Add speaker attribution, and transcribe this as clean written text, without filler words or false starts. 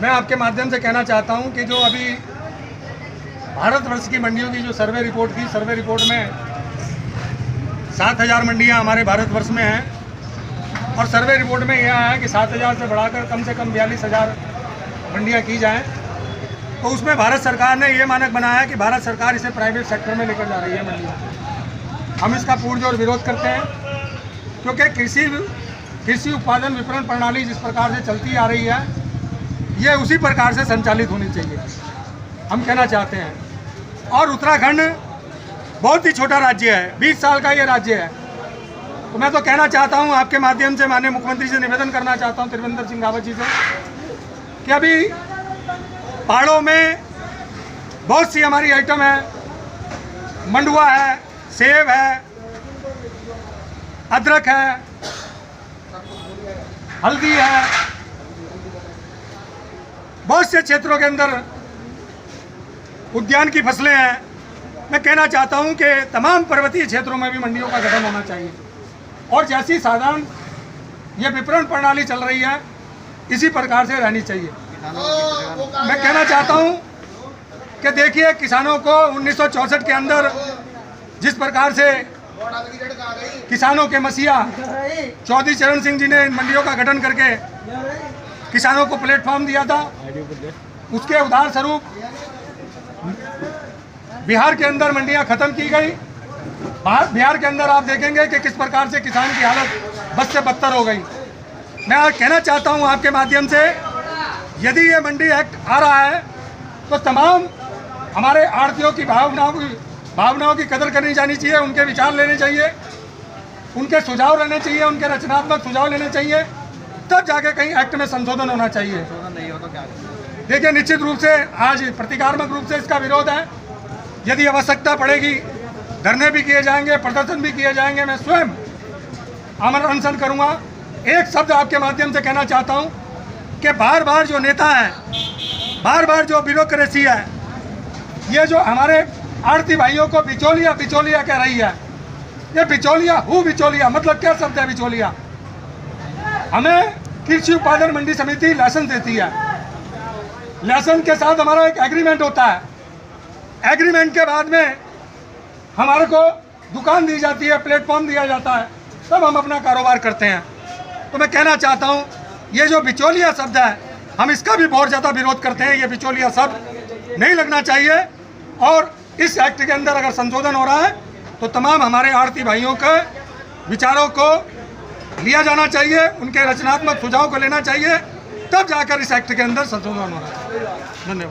Speaker 1: मैं आपके माध्यम से कहना चाहता हूं कि जो अभी भारतवर्ष की मंडियों की जो सर्वे रिपोर्ट थी, सर्वे रिपोर्ट में 7,000 मंडियां हमारे भारतवर्ष में हैं और सर्वे रिपोर्ट में यह आया कि 7,000 से बढ़ाकर कम से कम 42,000 मंडियां की जाएं। तो उसमें भारत सरकार ने ये मानक बनाया कि भारत सरकार इसे प्राइवेट सेक्टर में लेकर जा रही है मंडियां। हम इसका पुरजोर विरोध करते हैं, क्योंकि कृषि उत्पादन विपणन प्रणाली जिस प्रकार से चलती आ रही है, ये उसी प्रकार से संचालित होनी चाहिए, हम कहना चाहते हैं। और उत्तराखंड बहुत ही छोटा राज्य है, 20 साल का ये राज्य है। तो मैं तो कहना चाहता हूँ, आपके माध्यम से माननीय मुख्यमंत्री से निवेदन करना चाहता हूँ, त्रिवेंद्र सिंह रावत जी से, कि अभी पहाड़ों में बहुत सी हमारी आइटम है, मंडुआ है, सेब है, अदरक है, हल्दी है, बहुत से क्षेत्रों के अंदर उद्यान की फसलें हैं। मैं कहना चाहता हूं कि तमाम पर्वतीय क्षेत्रों में भी मंडियों का गठन होना चाहिए और जैसी साधारण ये विपणन प्रणाली चल रही है, इसी प्रकार से रहनी चाहिए। मैं कहना चाहता हूं कि देखिए, किसानों को 1964 के अंदर जिस प्रकार से किसानों के मसीहा चौधरी चरण सिंह जी ने इन मंडियों का गठन करके किसानों को प्लेटफॉर्म दिया था, उसके उदाहरण स्वरूप बिहार के अंदर मंडियां खत्म की गई। बिहार के अंदर आप देखेंगे कि किस प्रकार से किसान की हालत बद से बदतर हो गई। मैं आज कहना चाहता हूं आपके माध्यम से, यदि ये मंडी एक्ट आ रहा है तो तमाम हमारे आढ़तियों की भावनाओं की कदर करनी जानी चाहिए, उनके विचार लेने चाहिए, उनके सुझाव लेने चाहिए, उनके रचनात्मक सुझाव लेने चाहिए, तब जाके कहीं एक्ट में संशोधन होना चाहिए।
Speaker 2: नहीं हो तो क्या?
Speaker 1: देखिए, निश्चित रूप से आज प्रतिकात्मक रूप से इसका विरोध है। यदि आवश्यकता पड़ेगी, धरने भी किए जाएंगे, प्रदर्शन भी किए जाएंगे, मैं स्वयं अमर अनशन करूंगा। एक शब्द आपके माध्यम से कहना चाहता हूं कि बार बार जो नेता हैं, बार बार जो ब्यूरोक्रेसी है, ये जो हमारे आढ़ती भाइयों को बिचौलिया बिचौलिया कह रही है, ये बिचौलिया बिचौलिया मतलब क्या शब्द है? बिचौलिया हमें कृषि उत्पादन मंडी समिति लाइसेंस देती है, लाइसेंस के साथ हमारा एक एग्रीमेंट होता है, एग्रीमेंट के बाद में हमारे को दुकान दी जाती है, प्लेटफॉर्म दिया जाता है, तब हम अपना कारोबार करते हैं। तो मैं कहना चाहता हूँ, ये जो बिचौलिया शब्द है, हम इसका भी बहुत ज़्यादा विरोध करते हैं। ये बिचौलिया शब्द नहीं लगना चाहिए और इस एक्ट के अंदर अगर संशोधन हो रहा है तो तमाम हमारे आढ़ती भाइयों के विचारों को लिया जाना चाहिए, उनके रचनात्मक सुझाव को लेना चाहिए, तब जाकर इस एक्ट के अंदर संशोधन होना चाहिए। धन्यवाद।